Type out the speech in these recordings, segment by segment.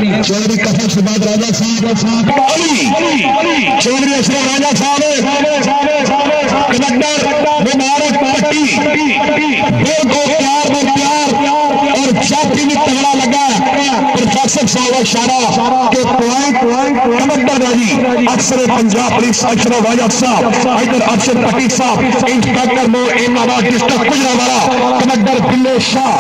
चौधरी कफल शहजाद राजा साहब चौधरी अशरफ राजा साहब कलेक्टर मुबारक पार्टी दो प्यार और जाति भी तगड़ा लगा प्रोफेसर साहब शारा के पॉइंट कलेक्टर राजी अफसर पंजाब पुलिस अशरफ राजा साहब इधर अफसर पट्टी साहब इंस्पेक्टर मो इमाबाद डिस्ट्रिक्ट गुजरावाला कलेक्टर बिल्ले शाह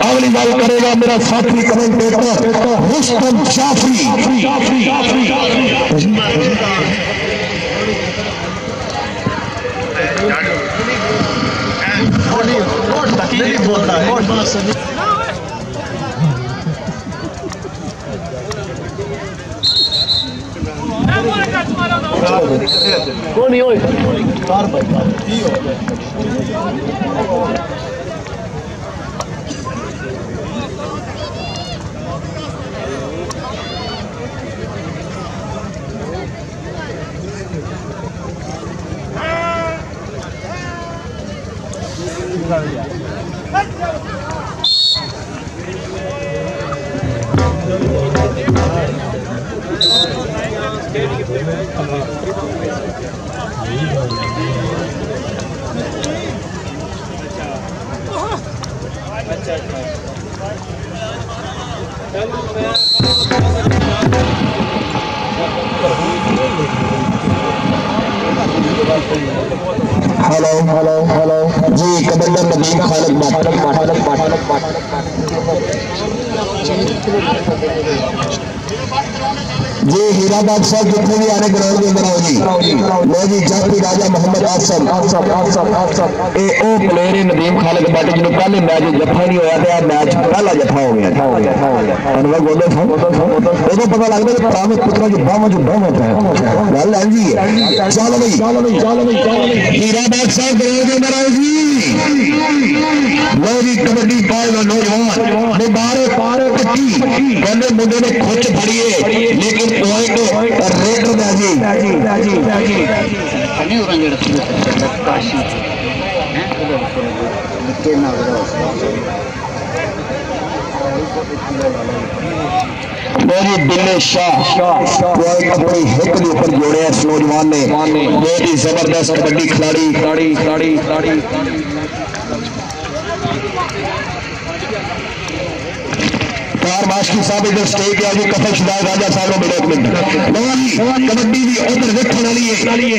अगली बात करेगा मेरा साथी कमेंटेटर रुस्तम जाफरी हेलो जी कबड्डी नदीम खालिद जी हीरा बादशाह जितने भी आने ग्राउंड के अंदर आओ जी लो जी जाफरी राजा मोहम्मद आसम ए ओ प्लेयर नदीम खालिद बट जिन्होंने पहले मैच जफा नहीं होया ते मैच पहला जफा हो गया अनवर गोंदल साहब उदो पता लगदा कि पुराने पुत्रा की बाहों जो बम होता है गल है जी चलो भाई हीरा बादशाह ग्राउंड के अंदर आओ जी लो जी कबड्डी पाएगा नौजवान मुबारक पट्टी कहने मुंडे ने खुच फड़ी है लेकिन पॉइंट रेडर में जी मेरी बिल्ले शाह पॉइंट अपनी हिप के ऊपर जोड़े इस नौजवान ने बहुत ही जबरदस्त कबड्डी खिलाड़ी मास्टर साहब इधर स्टेज पे आगे कफल शहजाद राजा साहब ने मिले कबड्डी भी उधर देखने वाली है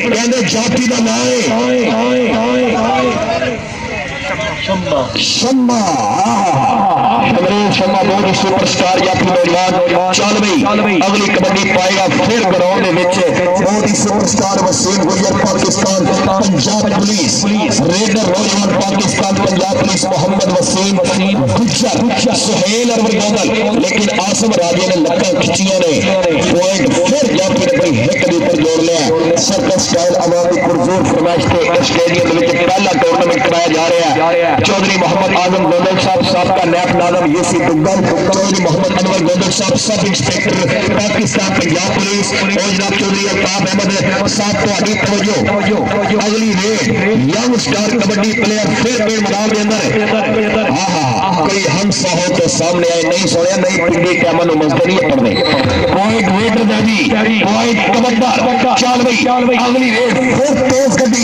कहते जाति का नाम शम्मा बहुत ही सुपरस्टार जाफी नौजवान चल भाई अगली कबड्डी पाएगा फिर ग्राउंड बहुत ही सुपरस्टार वसीम गुजर पाकिस्तान पंजाब पुलिस रेडर नौजवान पाकिस्तान पंजाब पुलिस मोहम्मद वसीम गुजर सोहेल गोंदल लेकिन आसम राजे ने लक्का खिंचियां ने पॉइंट फिर जाफी ने अपनी हिट के ऊपर जोड़ लिया सर्कस स्टाइल अवामी पुरजोर फरमाइश के स्टेडियम में पहला टूर्नामेंट कराया जा रहा है चौधरी मोहम्मद आजम गोंदल साहब का नैब नादम यूसी दुग्गल चौधरी मोहम्मद अनवर गोंदल साहब sub inspector Pakistan Punjab police और जनाब चौधरी अल्ताफ अहमद साहब ਤੁਹਾਡੀ तवज्जो अगली red young star kabaddi player फिर पेड़ मैदान के अंदर कोई हम साहो तो सामने आए नहीं सोया नहीं पिंडी कैमन मजदूर नहीं पड़ने पॉइंट रेडर दादी पॉइंट कबड्डा चल भाई अगली रेड फिर तेज गड्डी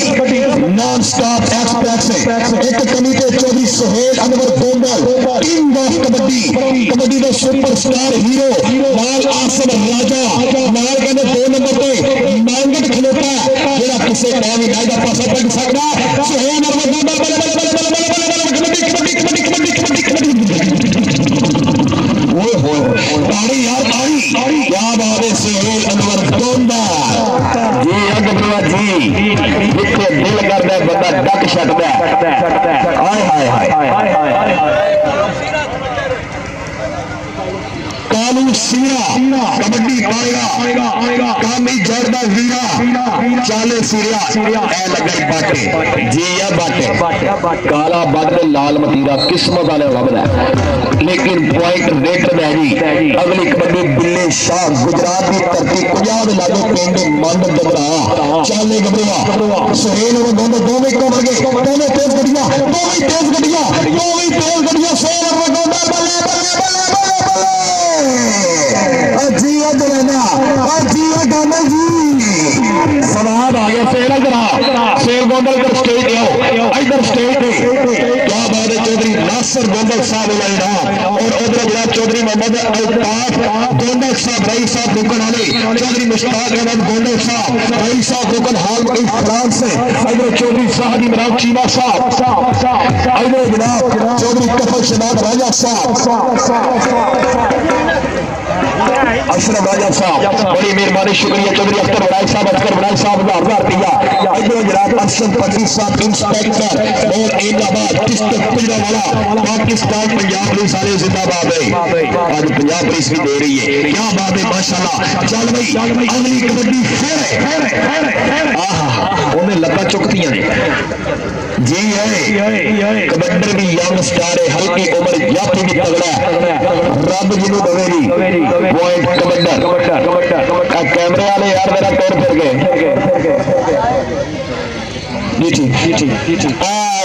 नॉन स्टॉप एक्सप्रेस एक कमीटे चौधरी सोहेल अनवर गोंदल किंग ऑफ कबड्डी का सुपरस्टार हीरो माल आसम राजा माल कहने 2 नंबर पे मांगट खलोता जेड़ा किसे टाइम ही नाइदा पासा पड़ सकदा सोहेल अनवर गोंदल ओए होए ताड़ी यार ताड़ी क्या बात है सोहेल अनवर गोंदल जी अगवा जी जिथे दिल करदा बंदा डक छटदा हाय हाय कालू सीरा कबड्डी पाएगा कामी जड़दा वीरा चाले सीरिया ए लगाई बाटे जी या बाटे काला बाटे लाल मतीरा किस्मत वाले वबदा लेकिन पॉइंट रेटर है जी अगली कबड्डी बिल्ले शाह गुजरात की धरती पंजाब लागो पिंड मंड दबरा चाले गबरा सोहेल और दोनों तेज गड्डियां गड्डियां दोवें तेल गड्डियां सोहल गोंडल बल्ले बल्ले बल्ले बल्ले बल्ले जी अजरना जी गोंडल जी सवाद आ गया सेल गोंडल इधर स्टेज पे आओ इधर स्टेज पे क्या बात है चौधरी नासिर गोंडल साहब और उधर जनाब चौधरी मोहम्मद अल्ताफ गोंडल साहब रईस साहब रुकन वाले चौधरी मुश्ताक अहमद गोंडल साहब रईस साहब रुकन हाल में फ्रांस से इधर चौधरी साहब इमरान चीमा साहब इधर जनाब चौधरी कफल शहजाद राजा साहब अशरफ राजा साहब बड़ी मेहरबानी शुक्रिया चौधरी अख्तर वड़ाई साहब हजार रुपया इधर जनाब अरशद पटरी साहब इंस्पेक्टर और इलाहाबाद डिस्ट्रिक्ट पिंजरावाला पाकिस्तान पंजाब पुलिस वाले जिंदाबाद है आज पंजाब पुलिस भी दे रही है क्या बात है माशाल्लाह चल भाई अगली कबड्डी फिर उन्हें लत्ता चुकतियां ने जी है कबड्डर भी यंग स्टार है हल्की उम्र जाति भी तगड़ा है रब जिन्हों दवेगी पॉइंट कबड्डर कैमरे वाले यार मेरा पैर फिर गए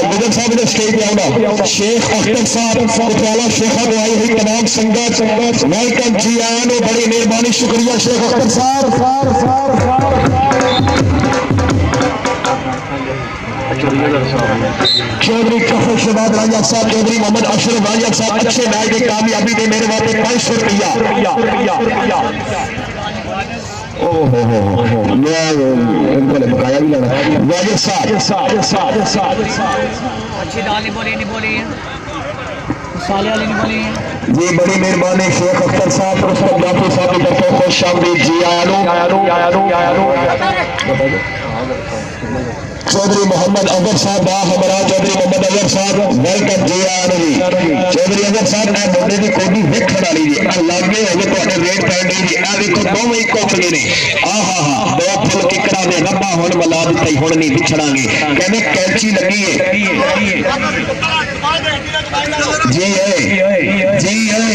मुजब साहब ने स्टेज पे आना शेख अख्तर साहब पटियाला शेखा में आई हुई तमाम संगत वेलकम जी आया नो बड़ी मेहरबानी शुक्रिया शेख अख्तर साहब चौधरी कफल शहजाद राजा साहब चौधरी मोहम्मद अशरफ राजा साहब अच्छे मैच की कामयाबी ने मेरे वास्ते 500 रुपया बकाया भी लेना वाजिद साहब जी बड़ी मेहरबानी शेख अख्तर साहब जाफी साहब की तरफ खुश आमदीद जी चौधरी मोहम्मद अजहर साहब हमारा चौधरी मोहम्मद अजहर साहब वेलकम जी चौधरी अजहर साहब ने मुंडे की कोडी वेखण वाली जी लागे होवे तुहाडे रेट पैण दी जी आ देखो दोवें इक्को वर्गे ने दो फुल किकड़ा दे रब्बा हुण मिला दित्ता हुण नहीं विछड़ांगे कहंदे कैंची लगी है जी है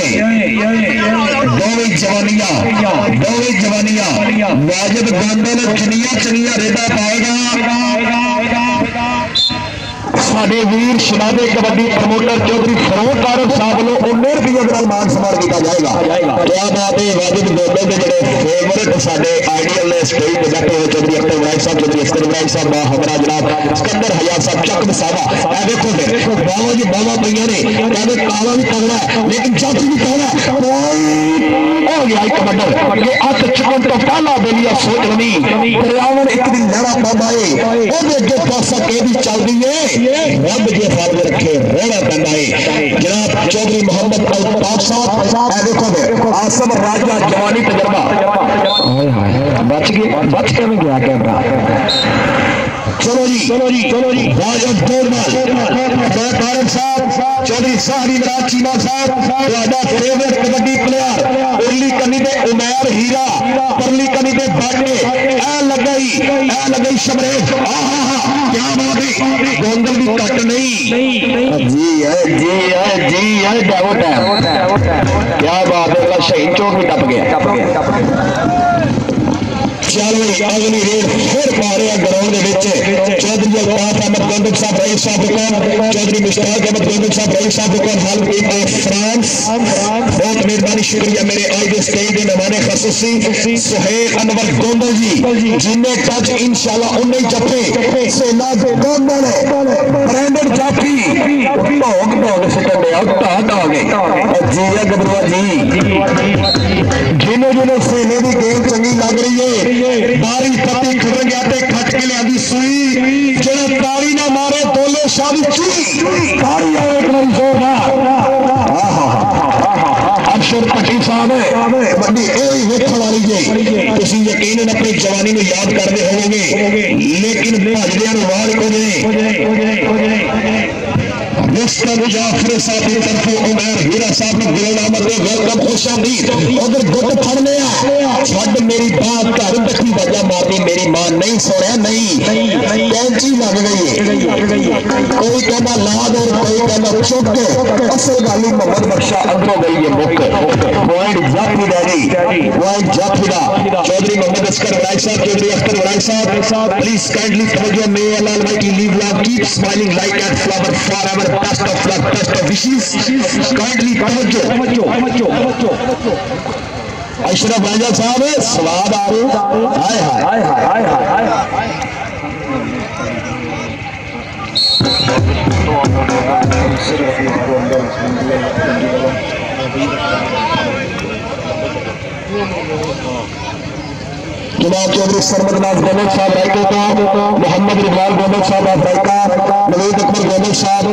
दोवें जवानियां वाजिद गोंडल चनिया रेदा पाएगा साडे वीर शनाबे कबड्डी प्रमोटर चौधरी फरोज तारक साहब नो 19 रुपये का मान सम्मान किया जाएगा क्या बात है वाजिद गोंडल के जेडे फेवरेट साडे आइडियल ने स्टेज पे बैठे हुए चौधरी अख्तर वड़ाई साहब चौधरी अख्तर वड़ाई साहब हमारा जनाब सिकंदर हयात साहब चक मसावा ए देखो फिर बाबा जी बाबा भैया ने कहते काला भी तगड़ा है लेकिन जाति भी तगड़ा है हो गया कबड्डर ये अत चुकन तो पहला बेलिया सोच लमी पर्यावरण एक दिन लड़ा पादा है ओदे अगे पासा के भी चल रही है रब जे फाद रखे रहना पैंदा है जनाब चौधरी मोहम्मद अल्ताफ साहब ए देखो फिर आसम राजा जवानी तजर्बा हाय हाय बच के में गया कैमरा चलो जी वाजिद दौड़माल तारक साहब चौधरी साहब इमरान चीमा साहब ਤੁਹਾਡਾ फेवरेट कबड्डी प्लेयर उरली कनी दे उमैर हीरा परली कनी दे बाटे ए लगई शमरेज क्या बात है गोंदल भी कट नहीं जी है डेवोट है क्या बात है शहीद चौक भी टप गया चलो अगली रेड फिर पा रहे हैं ग्राउंड चौधरी अल्ताफ अहमद गोंडल साहब रईस साहब चौधरी मुश्ताक अहमद गोंडल साहब रईस साहब हाल फ्रांस बहुत मेहरबानी शुक्रिया मेरे आज के स्टेज के मेहमान खसूसी सोहेल अनवर गोंडल जी जिन्हें टच इंशाल्लाह उन्हें जफे सेना दे गोंडल ब्रांडेड जाफी ढोग सिकंदे जी गबरुआ जी जिन्हें सेने की गेम चंगी लग रही है बारी पत्ती खबर गया खट के लिया सुई जो तारी ना मारे दोले शादी चुई तारी अफसर पटी साहब बड़ी वेखण वाली जी तुम यकीन अपनी जवानी को याद करते होवोगे लेकिन भजदियां वार को मिस्टर जाफर साहब की तरफ उमैर हीरा साहब ने गुलाम अहमद वेलकम खुश आमदीद उधर गुट फड़ने छड़ मेरी बात घर दखी बाजा मारती मेरी मां नहीं सोया नहीं कैंची लग गई है कोई कहना लाद और कोई कहना चुक असल गाली मोहम्मद बख्शा अंदरों गई है मुक पॉइंट जाफी रह गई पॉइंट जाफी दा चौधरी मोहम्मद अस्कर वड़ाई साहब चौधरी अख्तर वड़ाई साहब प्लीज काइंडली तवज्जो may Allah almighty live love keep smiling like at flower forever best of Ashraf Raja sahab स्वाद आ रहे हाय हाय हाय हाय जनाब चौधरी सरमदनाज गोलक साहब रायके का मोहम्मद रिजवान गोलक साहब रायका मजीद अकबर गोलक साहब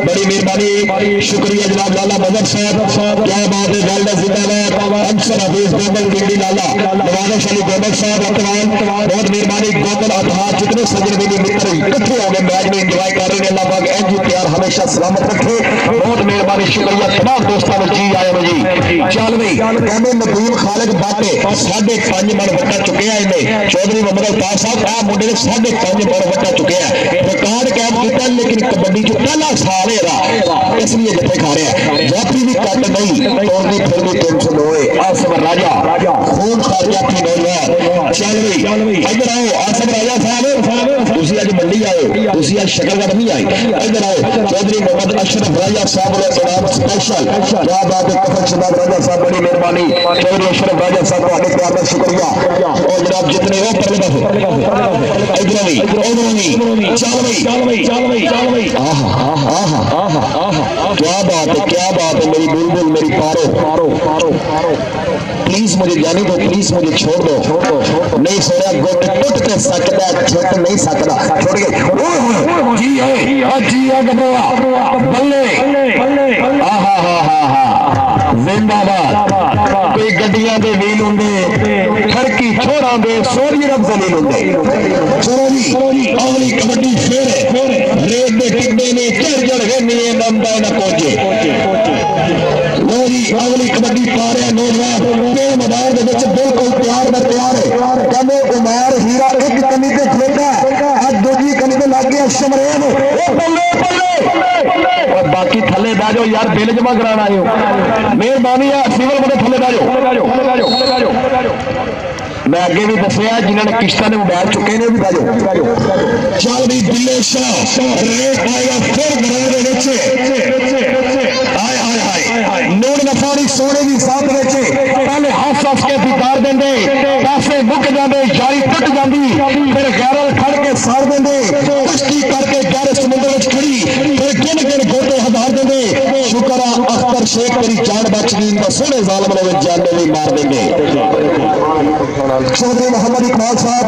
बड़ी मेहरबानी शुक्रिया जनाब लाला मजहब साहब क्या बात है गालडा जिंदाबाद अनसर हफीज गोलक गिंडी लाला नवाज अली गोलक साहब अतवान बहुत मेहरबानी गोलक अतहार जितने सज्जन मेरे मित्र इकट्ठे हो गए मैच में एंजॉय कर रहे हैं अल्लाह पाक एंजू प्यार हमेशा सलामत रखे बहुत मेहरबानी शुक्रिया तमाम दोस्तों को जी आए जी चल भाई कहते नदीम खालिद बाटे 5.5 मन वटा चुके हैं इन्हें चौधरी मोहम्मद अल्ताफ साहब आ मुंडे ने 5.5 मन वटा चुके हैं रिकॉर्ड कैद किया लेकिन कबड्डी जो पहला साल है इसलिए जत्थे खा रहे हैं जाफरी भी कट नहीं तोड़नी फिरनी टेंशन होए आसम राजा खून खा गया अपनी नौजवान चल भाई इधर आओ आसम राजा साहब तुसी आज मंडी आए तुसी आज शकरगढ़ नहीं आए इधर आओ चौधरी मोहम्मद अशरफ राजा साहब ने इनाम स्पेशल क्या बात है कफर शहजाद राजा साहब बड़ी मेहरबानी चौधरी अशरफ राजा साहब का प्यार का शुक्रिया और जनाब जितने हो पर इधर भी चल भाई क्या बात है मेरी बुलबुल मेरी पारो प्लीज मुझे जाने दो प्लीज मुझे छोड़ दो नहीं सोया गुट टुट के सकता छुट नहीं सकता छोड़ गए जी है बल्ले जिंदाबाद कोई गड्डियां दे व्हील होंगे खड़की छोड़ा दे सोरी रब जलील होंगे चलो जी अगली कबड्डी फिर रेड दे टिड्डे ने चढ़ गए नहीं नंदा ना कोजे लो जी अगली कबड्डी पा रहे हैं नौजवान पे मैदान दे विच बिल्कुल तैयार है कहंदे उमर हीरा एक कनी ते खलोता है दूजी कनी ते लग गया शमरेन और बाकी थले बह जाओ यार बिल जमा कराना आयो मेहरबानी है सिविल बड़े थले बह जाओ मैं अगे भी दसिया जिन्होंने किश्ता ने मोबाइल चुके ने भी बह जाओ चल भी दिल्ले शाह रेट आएगा फिर नूर नफारी सोने की साथ बेचे पहले हस के अधिकार देंगे पैसे मुक जाते जारी टुट जाती फिर गैरल खड़ के साड़ देंगे कुश्ती करके गहरे समुद्र में खड़ी फिर गिन गोटे हजार देंगे शुक्र अख्तर शेख तेरी जान बच गई सोने जालम ने जान भी मार देंगे चौधरी मोहम्मद इकबाल साहब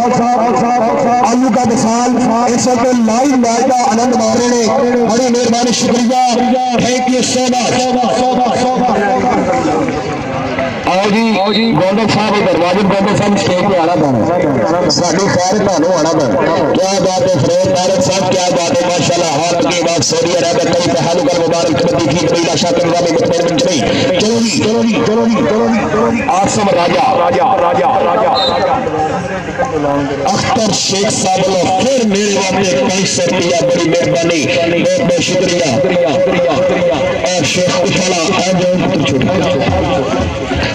आलू का मिसाल इस वक्त लाइव मैच का आनंद मार रहे हैं बड़ी मेहरबानी शुक्रिया थैंक यू सो मच आओ जी गोंडल साहब इधर वाजिब गोंडल साहब स्टेज पे आना पैना साड़ी खैर थानू आना पैना क्या बात है फरेद तारक साहब क्या बात है माशाल्लाह हाथ की बात सऊदी अरब कई पहलू का मुबारक कबड्डी की बड़ी आशा करना में मुतमईन नहीं चलो जी आसम राजा अख्तर शेख साहब ने फिर मेरे वास्ते 500 रुपया बड़ी मेहरबानी बहुत बहुत शुक्रिया और शेख उठाला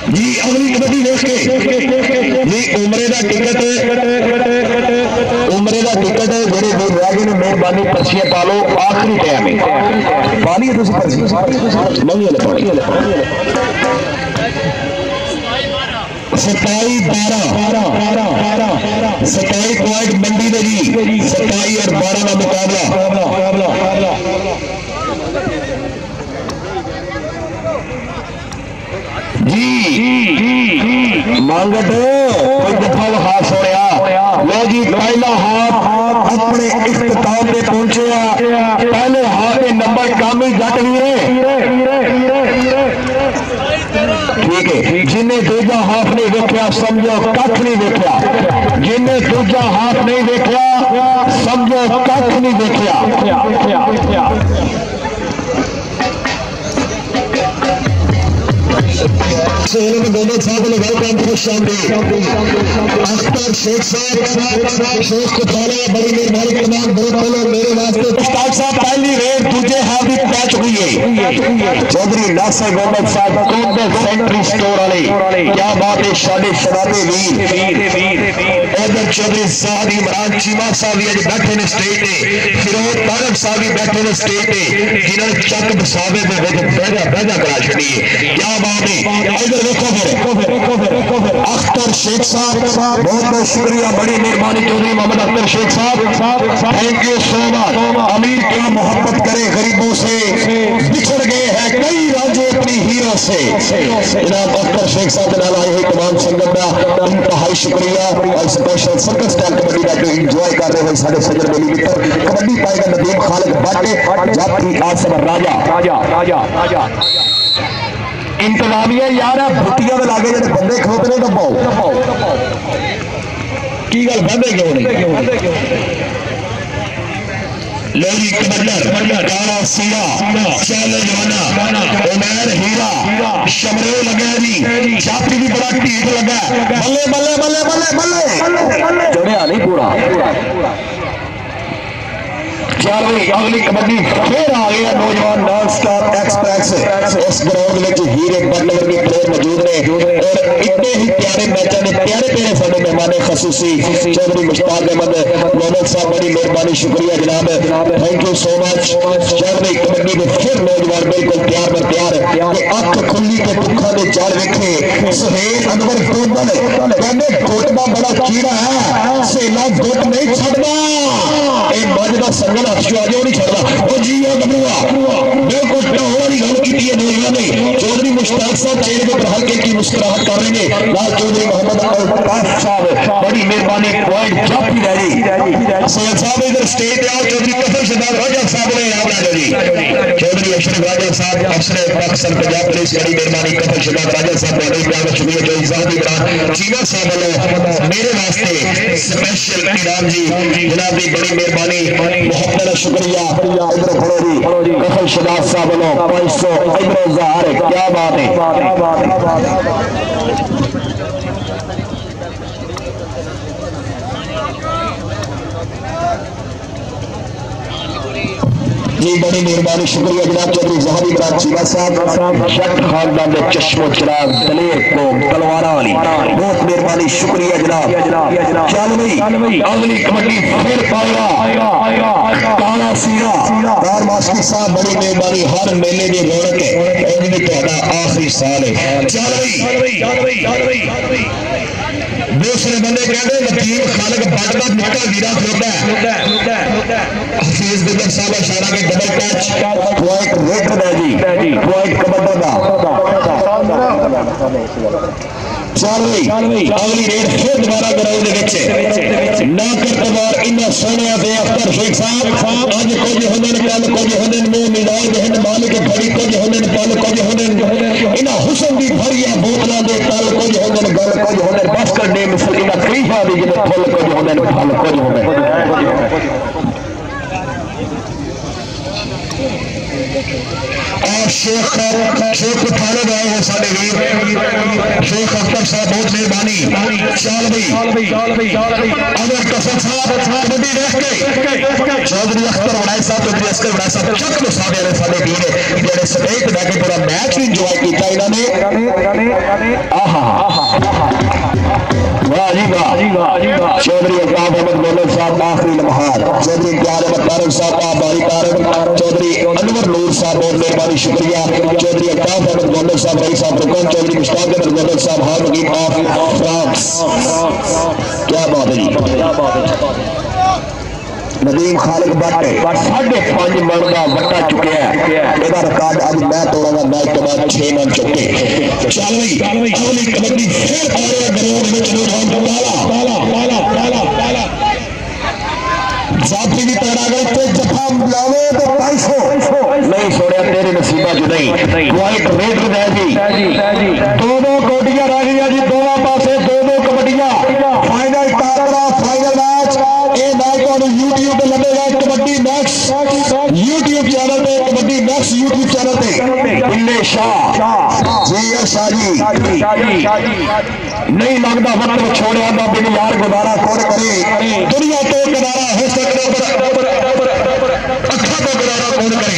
जी अगली कबड्डी देख के जी उमरे का टिकट जेडे दूर रह गए मेहरबानी पर्चियां पा लो आखिरी टाइम है पानी है तुम पर्ची नहीं है पानी 27 पॉइंट मंडी ने जी 27 और 12 का मुकाबला जी मांगट कोई दफा हाथ होया लो जी पहला हाथ अपने इख्तिताम पे पहुंचे पहले हाथ के नंबर कम ही जट वीरे ठीक है जिन्हें दूजा हाथ नहीं देखा समझो कख नहीं देखा जिन्हें दूजा हाथ नहीं देखा समझो कख नहीं देखा गोंडल साहब ने वेलकम खुश अख्तर शेख साहब शेख को पाला बड़ी मेहरबानी तमाम बहुत मेरे वास्ते उस्ताद साहब पहली रेड दूजे हाथ भी पै चुकी है चौधरी नासिर गोंडल साहब कोंडल सेंट्री स्टोर वाले, क्या बात है, शादी शराबे वीर। उधर चौधरी साहब इमरान चीमा साहब भी अज बैठे ने स्टेज पे, फिरोज तारक साहब भी बैठे ने स्टेज पे, जिन्होंने चक बसावे में बहजा करा छड़ी है, क्या बात है। इधर देखो फिर अख्तर शेख साहब, बहुत बहुत शुक्रिया, बड़ी मेहरबानी चौधरी मोहम्मद अख्तर शेख साहब, थैंक यू सो मच। अमीर क्या मोहब्बत करे गरीबों से, बिछड़ गए हैं कई राजे अपनी हीरो से। जनाब अख्तर शेख साहब नाल आए हैं तमाम संगत का इंतहाई शुक्रिया। और स्पेशल सर्कस स्टाइल कबड्डी का जो इंजॉय कर रहे हैं साढ़े सजर बेली मित्र, कबड्डी पाएगा नदीम खालिद बाटे जाती आसम राजा इंतजामिया यार भुट्टिया में लागे जब बंदे खलोते ने दबाओ की गल बंदे क्यों नहीं। लोरी कबड्डर काला सीरा चैलेंज वाला उमर हीरा शमरे लगा जी, छाती भी बड़ा टीक लगा, बल्ले बल्ले बल्ले बल्ले बल्ले चढ़िया नहीं पूरा। चल अगली कबड्डी फिर आ गया नौजवान नॉन स्टॉप एक्सप्रेस। इस ग्राउंड में हीरे बटलर के प्लेयर मौजूद ने और इतने ही प्यारे मैचों में प्यारे प्यारे साढ़े मेहमान खसूसी चौधरी मुश्ताक अहमद मोहम्मद साहब, बड़ी मेहरबानी शुक्रिया जनाब, thank you so much. Chaudhary kabaddi में फिर नौजवान बिल्कुल प्यार बर प्यार के अख खुली के दुखा के जाल वेखे। सोहेल अनवर गोंदल कहने गुट का बड़ा कीड़ा है, सेला गुट नहीं छड़ना, मज का संगल नहीं छड़ता जी गबरूआ बिल्कुल वाली गल की नौजवान ने। चौधरी मुश्ताक साहब चेहरे पर हल्के की मुस्कुराहट कर रहे हैं, लाल चौधरी मोहम्मद अल्ताफ साहब बड़ी मेहरबानी पॉइंट जब भी रह जी सैयद साहब इधर स्टेज पे आओ। चौधरी कफल शहजाद राजा साहब ने नाम राजा जी, चौधरी अशरफ राजा साहब अफसर पाकिस्तान पंजाब पुलिस, बड़ी मेहरबानी कफल शहजाद राजा साहब बहुत प्यार शुक्रिया। चौधरी साहब इमरान चीमा साहब वालों मेरे वास्ते स्पेशल इनाम जी जनाब की बड़ी मेहरबानी बहुत शुक्रिया। इधर खड़ो जी कफल शहजाद साहब वालों 500 इधर ज़ाहिर है, क्या बात है। जी बड़ी मेहरबानी शुक्रिया जनाब चौधरी ज़ाहिर इमरान चीमा साहब, शक खानदान के चश्मो चिराग दलेर को तलवारा वाली, बहुत मेहरबानी शुक्रिया जनाब। चल भाई अगली कबड्डी फिर पाएगा काला सीरा दार मास्टर साहब, बड़ी मेहरबानी, हर मेले की रौनक है, आखिरी साल है। चल भाई दूसरे बंदे कहते नदीम खालिद बट का निक्का वीरा खलोता है, हफीज बिदर साहब इशारा के डबल कैच पॉइंट रेड है जी, पॉइंट कबड्डी का। चल भाई अगली रेड फिर दोबारा ग्राउंड ना करतवार इन्ना सोने से अख्तर शेख साहब अज कुछ होंदे कल कुछ होंदे मुंह मिजाज हैं मालिक बड़ी कुछ होंदे पल कुछ होंदे इन्ना हुस्न दी भरिया बोतलां दे तल कुछ होंदे गल कुछ होंदे बस कर दे मिसल इन्ना कलीफा दी जिने फुल कुछ होंदे फल कुछ होंदे। और शेख उठाने गए हैं साढ़े वीर शेख अख्तर साहब, बहुत मेहरबानी। चल भाई अगर कफल साहब कबड्डी देख के चौधरी अख्तर वड़ाई साहब चौधरी अस्कर वड़ाई साहब चक लो साढ़े साढ़े वीर जेडे स्टेज पे बैठे पूरा मैच भी इंजॉय किया इन्होंने। वाह जी वाह चौधरी अल्ताफ अहमद गोलर साहब आखिरी लम्हात, चौधरी इम्तियाज अहमद तारक साहब बारी तारक, चौधरी अनवर नूर साहब बहुत मेहरबानी शुक्रिया। चौधरी अल्ताफ अहमद गोलर साहब रही साहब रुकन, चौधरी मुश्ताक अहमद गोलर साहब हाल मुकीम ऑफ फ्रांस, क्या बात है जी। नदीम खालिद बट 5.5 मन का वट्टा चुके हैं, इसका रिकॉर्ड अज मैं तोड़ांगा मैच के बाद 6 मन चुके। चल भाई अगली कबड्डी फिर आ रहा ग्राउंड में जाफरी भी पैदा करते जफा लावे तो 250 नहीं छोड़िया तेरे नसीबा जो नहीं वाइट रेड है जी। दो कोटियां रह गई जी, दोनों पासे दो कबड्डियां, फाइनल टाकरा फाइनल मैच। ये मैच यूट्यूब पे लगेगा कबड्डी मैक्स यूट्यूब चैनल पे, कबड्डी मैक्स यूट्यूब चैनल पे। इन्ने शाह जी नहीं लगता वक्त छोड़िया का बिन यार गुजारा कौन करे, दुनिया तो किनारा हो सकता अखा का गुजारा कौन करे।